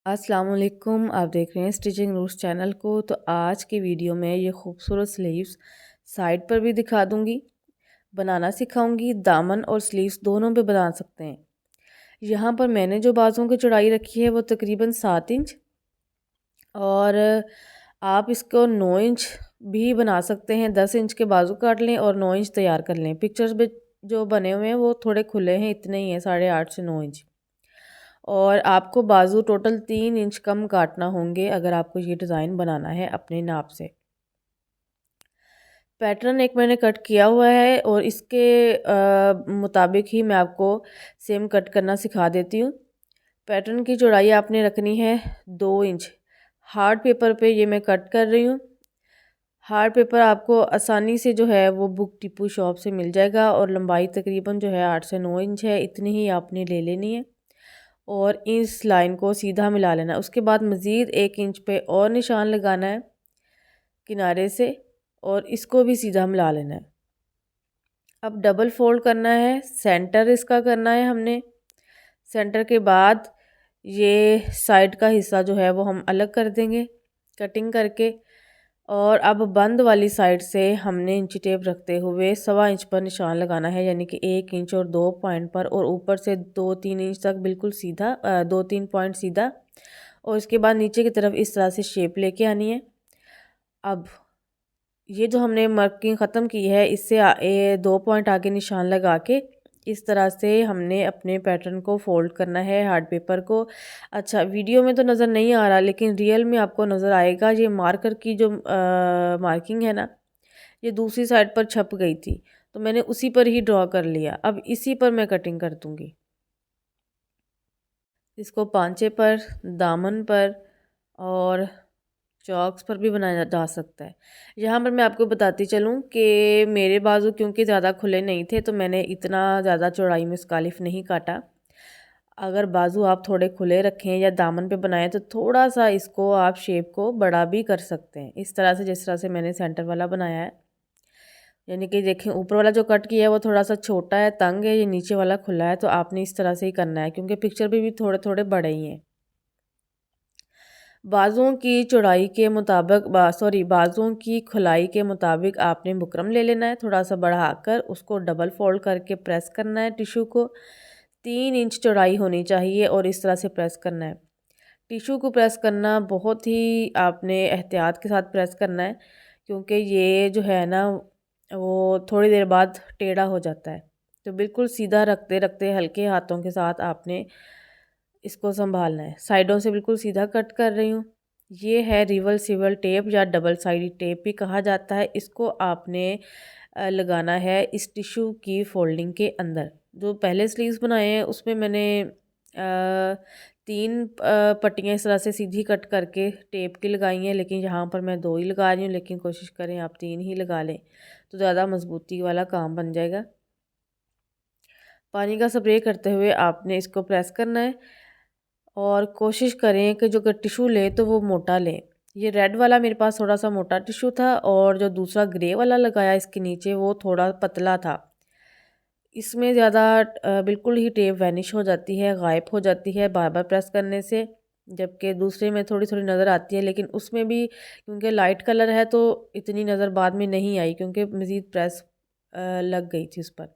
अस्सलाम वालेकुम। आप देख रहे हैं स्टिचिंग रूट्स चैनल को। तो आज की वीडियो में ये खूबसूरत स्लीव्स साइड पर भी दिखा दूंगी, बनाना सिखाऊंगी। दामन और स्लीव्स दोनों पे बना सकते हैं। यहाँ पर मैंने जो बाजुओं की चौड़ाई रखी है वो तकरीबन 7 इंच, और आप इसको 9 इंच भी बना सकते हैं। 10 इंच के बाजू काट लें और 9 इंच तैयार कर लें। पिक्चर्स में जो बने हुए हैं वो थोड़े खुले हैं, इतने ही हैं, 8.5 से 9 इंच। और आपको बाजू टोटल 3 इंच कम काटना होंगे अगर आपको ये डिज़ाइन बनाना है अपने नाप से। पैटर्न एक मैंने कट किया हुआ है और इसके मुताबिक ही मैं आपको सेम कट करना सिखा देती हूँ। पैटर्न की चौड़ाई आपने रखनी है 2 इंच। हार्ड पेपर पे ये मैं कट कर रही हूँ। हार्ड पेपर आपको आसानी से जो है वो बुक टिपू शॉप से मिल जाएगा, और लंबाई तकरीबन जो है 8 से 9 इंच है, इतनी ही आपने ले लेनी है। और इस लाइन को सीधा मिला लेना है। उसके बाद मज़ीद 1 इंच पे और निशान लगाना है किनारे से, और इसको भी सीधा मिला लेना है। अब डबल फोल्ड करना है, सेंटर इसका करना है हमने। सेंटर के बाद ये साइड का हिस्सा जो है वो हम अलग कर देंगे कटिंग करके। और अब बंद वाली साइड से हमने इंची टेप रखते हुए 1.25 इंच पर निशान लगाना है, यानी कि 1 इंच और 2 पॉइंट पर, और ऊपर से 2-3 इंच तक बिल्कुल सीधा, 2-3 पॉइंट सीधा। और इसके बाद नीचे की तरफ इस तरह से शेप लेके आनी है। अब ये जो हमने मार्किंग ख़त्म की है, इससे 2 पॉइंट आगे निशान लगा के इस तरह से हमने अपने पैटर्न को फोल्ड करना है हार्ड पेपर को। अच्छा, वीडियो में तो नज़र नहीं आ रहा, लेकिन रियल में आपको नज़र आएगा। ये मार्कर की जो मार्किंग है ना, ये दूसरी साइड पर छप गई थी, तो मैंने उसी पर ही ड्रॉ कर लिया। अब इसी पर मैं कटिंग कर दूँगी। इसको पांचे पर, दामन पर और चॉक्स पर भी बनाया जा सकता है। यहाँ पर मैं आपको बताती चलूँ कि मेरे बाजू क्योंकि ज़्यादा खुले नहीं थे, तो मैंने इतना ज़्यादा चौड़ाई में स्कालिफ नहीं काटा। अगर बाजू आप थोड़े खुले रखें या दामन पे बनाएं तो थोड़ा सा इसको आप शेप को बड़ा भी कर सकते हैं, इस तरह से जिस तरह से मैंने सेंटर वाला बनाया है। यानी कि देखें, ऊपर वाला जो कट किया है वो थोड़ा सा छोटा है, तंग है, ये नीचे वाला खुला है, तो आपने इस तरह से ही करना है क्योंकि पिक्चर पे भी थोड़े थोड़े बड़े ही हैं। बाजुओं की चौड़ाई के मुताबिक बाजुओं की खुलाई के मुताबिक आपने बुकरम ले लेना है, थोड़ा सा बढ़ाकर उसको डबल फोल्ड करके प्रेस करना है। टिशू को 3 इंच चौड़ाई होनी चाहिए और इस तरह से प्रेस करना है। टिशू को प्रेस करना बहुत ही आपने एहतियात के साथ प्रेस करना है, क्योंकि ये जो है ना वो थोड़ी देर बाद टेढ़ा हो जाता है। तो बिल्कुल सीधा रखते रखते हल्के हाथों के साथ आपने इसको संभालना है। साइडों से बिल्कुल सीधा कट कर रही हूँ। ये है रिवर्सिबल टेप या डबल साइडेड टेप भी कहा जाता है। इसको आपने लगाना है इस टिश्यू की फोल्डिंग के अंदर। जो पहले स्लीव्स बनाए हैं उसमें मैंने 3 पट्टियाँ इस तरह से सीधी कट करके टेप की लगाई हैं, लेकिन यहाँ पर मैं 2 ही लगा रही हूँ। लेकिन कोशिश करें आप 3 ही लगा लें, तो ज़्यादा मजबूती वाला काम बन जाएगा। पानी का स्प्रे करते हुए आपने इसको प्रेस करना है, और कोशिश करें कि जो टिशू लें तो वो मोटा लें। ये रेड वाला मेरे पास थोड़ा सा मोटा टिशू था, और जो दूसरा ग्रे वाला लगाया इसके नीचे वो थोड़ा पतला था। इसमें ज़्यादा बिल्कुल ही टेप वैनिश हो जाती है, गायब हो जाती है बार बार प्रेस करने से। जबकि दूसरे में थोड़ी थोड़ी नज़र आती है, लेकिन उसमें भी क्योंकि लाइट कलर है तो इतनी नज़र बाद में नहीं आई, क्योंकि मज़ीद प्रेस लग गई थी उस पर।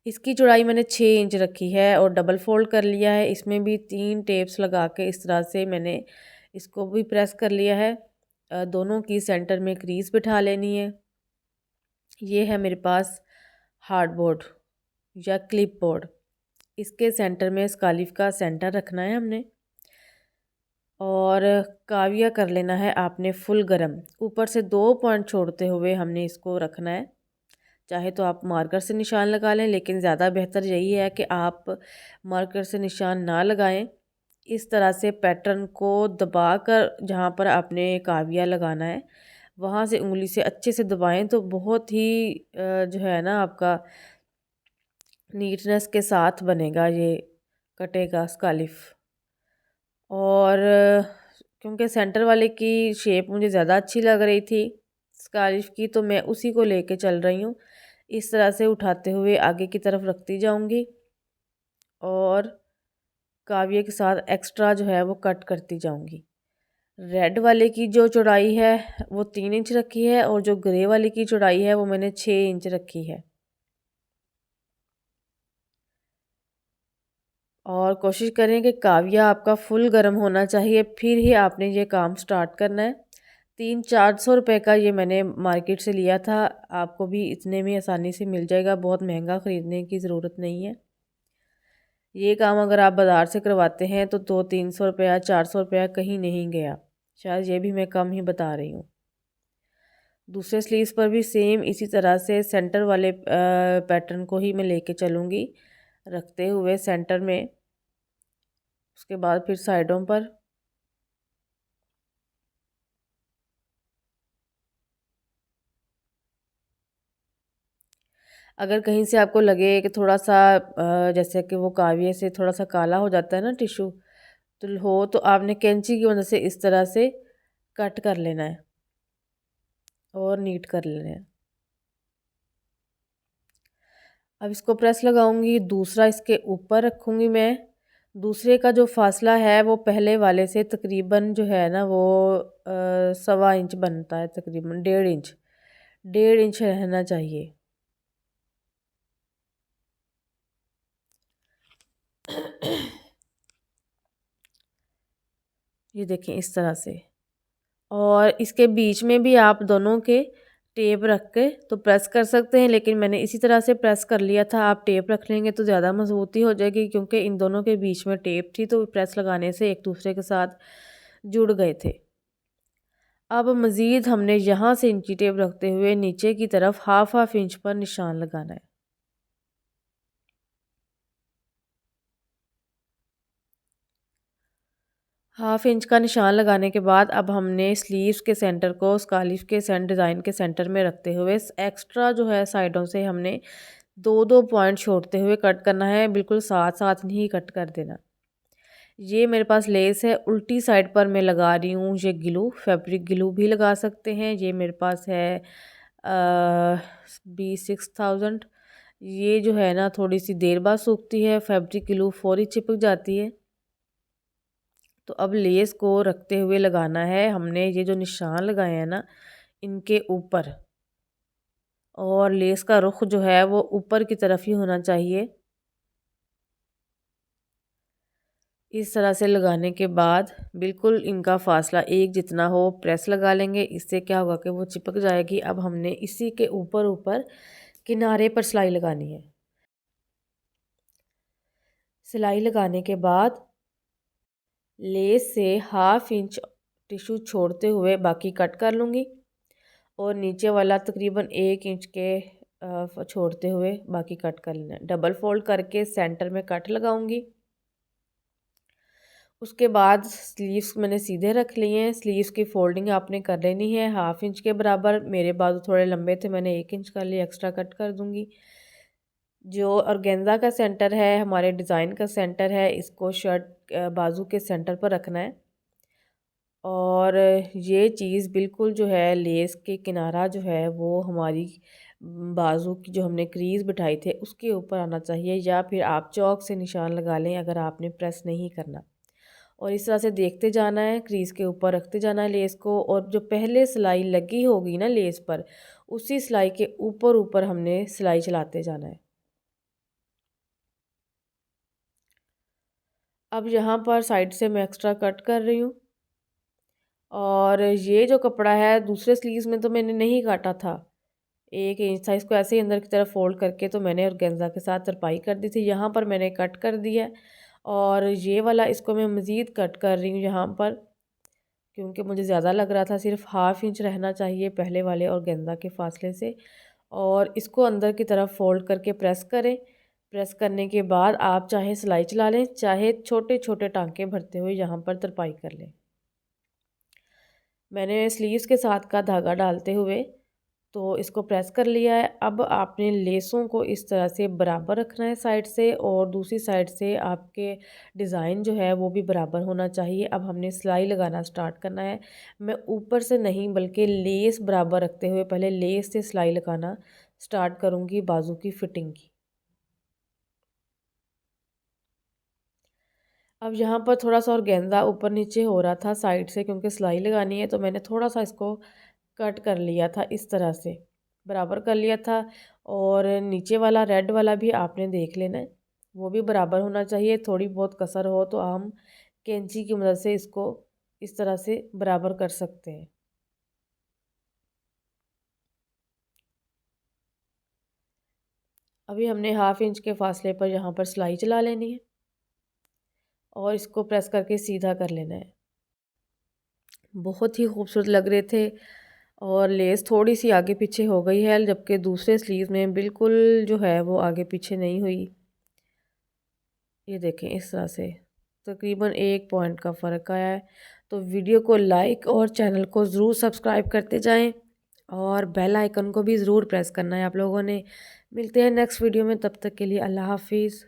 इसकी चौड़ाई मैंने 6 इंच रखी है और डबल फोल्ड कर लिया है। इसमें भी 3 टेप्स लगा के इस तरह से मैंने इसको भी प्रेस कर लिया है। दोनों की सेंटर में क्रीज बिठा लेनी है। ये है मेरे पास हार्ड बोर्ड या क्लिप बोर्ड। इसके सेंटर में स्कालिफ का सेंटर रखना है हमने, और काविया कर लेना है आपने फुल गरम। ऊपर से 2 पॉइंट छोड़ते हुए हमने इसको रखना है। चाहे तो आप मार्कर से निशान लगा लें, लेकिन ज़्यादा बेहतर यही है कि आप मार्कर से निशान ना लगाएं। इस तरह से पैटर्न को दबाकर जहाँ पर आपने काविया लगाना है वहाँ से उंगली से अच्छे से दबाएं, तो बहुत ही जो है ना आपका नीटनेस के साथ बनेगा ये कटेगा स्कालिफ। और क्योंकि सेंटर वाले की शेप मुझे ज़्यादा अच्छी लग रही थी स्कालिफ की, तो मैं उसी को लेके चल रही हूँ। इस तरह से उठाते हुए आगे की तरफ रखती जाऊंगी और काविये के साथ एक्स्ट्रा जो है वो कट करती जाऊंगी। रेड वाले की जो चौड़ाई है वो 3 इंच रखी है और जो ग्रे वाले की चौड़ाई है वो मैंने 6 इंच रखी है। और कोशिश करें कि काविया आपका फुल गर्म होना चाहिए, फिर ही आपने ये काम स्टार्ट करना है। 300-400 रुपये का ये मैंने मार्केट से लिया था, आपको भी इतने में आसानी से मिल जाएगा, बहुत महंगा ख़रीदने की ज़रूरत नहीं है। ये काम अगर आप बाज़ार से करवाते हैं तो 200-300 रुपया 400 रुपया कहीं नहीं गया, शायद ये भी मैं कम ही बता रही हूँ। दूसरे स्लीव्स पर भी सेम इसी तरह से सेंटर वाले पैटर्न को ही मैं लेके चलूँगी, रखते हुए सेंटर में, उसके बाद फिर साइडों पर। अगर कहीं से आपको लगे कि थोड़ा सा जैसे कि वो काविये से थोड़ा सा काला हो जाता है ना टिश्यू, तो आपने कैंची की मदद से इस तरह से कट कर लेना है और नीट कर लेना है। अब इसको प्रेस लगाऊंगी, दूसरा इसके ऊपर रखूंगी मैं। दूसरे का जो फासला है वो पहले वाले से तकरीबन जो है ना वो 1.25 इंच बनता है, तकरीबन 1.5 इंच, 1.5 इंच रहना चाहिए। ये देखें इस तरह से। और इसके बीच में भी आप दोनों के टेप रख के तो प्रेस कर सकते हैं, लेकिन मैंने इसी तरह से प्रेस कर लिया था। आप टेप रख लेंगे तो ज़्यादा मजबूती हो जाएगी, क्योंकि इन दोनों के बीच में टेप थी तो प्रेस लगाने से एक दूसरे के साथ जुड़ गए थे। अब मज़ीद हमने यहाँ से इंची टेप रखते हुए नीचे की तरफ हाफ इंच पर निशान लगाना है। हाफ इंच का निशान लगाने के बाद अब हमने स्लीव्स के सेंटर को स्कार्फ के डिज़ाइन के सेंटर में रखते हुए एक्स्ट्रा जो है साइडों से हमने 2-2 पॉइंट छोड़ते हुए कट करना है, बिल्कुल साथ साथ नहीं कट कर देना। ये मेरे पास लेस है, उल्टी साइड पर मैं लगा रही हूँ ये ग्लू, फैब्रिक ग्लू भी लगा सकते हैं। ये मेरे पास है B6000। ये जो है ना थोड़ी सी देर बाद सूखती है, फैब्रिक ग्लू फौरी चिपक जाती है। तो अब लेस को रखते हुए लगाना है हमने ये जो निशान लगाए हैं ना इनके ऊपर, और लेस का रुख जो है वो ऊपर की तरफ ही होना चाहिए। इस तरह से लगाने के बाद बिल्कुल इनका फासला एक जितना हो, प्रेस लगा लेंगे, इससे क्या होगा कि वो चिपक जाएगी। अब हमने इसी के ऊपर ऊपर किनारे पर सिलाई लगानी है। सिलाई लगाने के बाद लेस से हाफ इंच टिश्यू छोड़ते हुए बाकी कट कर लूँगी, और नीचे वाला तकरीबन 1 इंच के छोड़ते हुए बाकी कट कर लेना है। डबल फोल्ड करके सेंटर में कट लगाऊंगी। उसके बाद स्लीव्स मैंने सीधे रख लिए हैं। स्लीव्स की फोल्डिंग आपने कर लेनी है हाफ इंच के बराबर। मेरे बाजू थोड़े लंबे थे, मैंने 1 इंच कर लिए, एक्स्ट्रा कट कर दूंगी। जो ऑर्गेन्जा का सेंटर है, हमारे डिज़ाइन का सेंटर है, इसको शर्ट बाजू के सेंटर पर रखना है। और ये चीज़ बिल्कुल जो है लेस के किनारा जो है वो हमारी बाजू की जो हमने क्रीज बिठाई थे उसके ऊपर आना चाहिए, या फिर आप चौक से निशान लगा लें अगर आपने प्रेस नहीं करना। और इस तरह से देखते जाना है, क्रीज के ऊपर रखते जाना है लेस को, और जो पहले सिलाई लगी होगी ना लेस पर, उसी सिलाई के ऊपर ऊपर हमने सिलाई चलाते जाना है। अब यहाँ पर साइड से मैं एक्स्ट्रा कट कर रही हूँ। और ये जो कपड़ा है दूसरे स्लीव्स में तो मैंने नहीं काटा था, 1 इंच था, इसको ऐसे ही अंदर की तरफ फोल्ड करके तो मैंने ऑर्गेन्जा के साथ तरपाई कर दी थी। यहाँ पर मैंने कट कर दिया, और ये वाला इसको मैं मज़ीद कट कर रही हूँ यहाँ पर, क्योंकि मुझे ज़्यादा लग रहा था, सिर्फ हाफ इंच रहना चाहिए पहले वाले ऑर्गेन्जा के फासले से। और इसको अंदर की तरफ फोल्ड करके प्रेस करें। प्रेस करने के बाद आप चाहे सिलाई चला लें, चाहे छोटे छोटे टांके भरते हुए यहाँ पर तरपाई कर लें। मैंने स्लीव्स के साथ का धागा डालते हुए तो इसको प्रेस कर लिया है। अब आपने लेसों को इस तरह से बराबर रखना है साइड से, और दूसरी साइड से आपके डिज़ाइन जो है वो भी बराबर होना चाहिए। अब हमने सिलाई लगाना स्टार्ट करना है। मैं ऊपर से नहीं बल्कि लेस बराबर रखते हुए पहले लेस से सिलाई लगाना स्टार्ट करूँगी बाजू की फिटिंग की। अब यहाँ पर थोड़ा सा और गेंदा ऊपर नीचे हो रहा था साइड से, क्योंकि सिलाई लगानी है, तो मैंने थोड़ा सा इसको कट कर लिया था, इस तरह से बराबर कर लिया था। और नीचे वाला रेड वाला भी आपने देख लेना है, वो भी बराबर होना चाहिए। थोड़ी बहुत कसर हो तो हम कैंची की मदद से इसको इस तरह से बराबर कर सकते हैं। अभी हमने 1/2 इंच के फासले पर यहाँ पर सिलाई चला लेनी है और इसको प्रेस करके सीधा कर लेना है। बहुत ही खूबसूरत लग रहे थे और लेस थोड़ी सी आगे पीछे हो गई है, जबकि दूसरे स्लीव में बिल्कुल जो है वो आगे पीछे नहीं हुई। ये देखें इस तरह से तकरीबन 1 पॉइंट का फ़र्क आया है। तो वीडियो को लाइक और चैनल को ज़रूर सब्सक्राइब करते जाएं और बेल आइकन को भी ज़रूर प्रेस करना है आप लोगों ने। मिलते हैं नेक्स्ट वीडियो में, तब तक के लिए अल्लाह हाफिज़।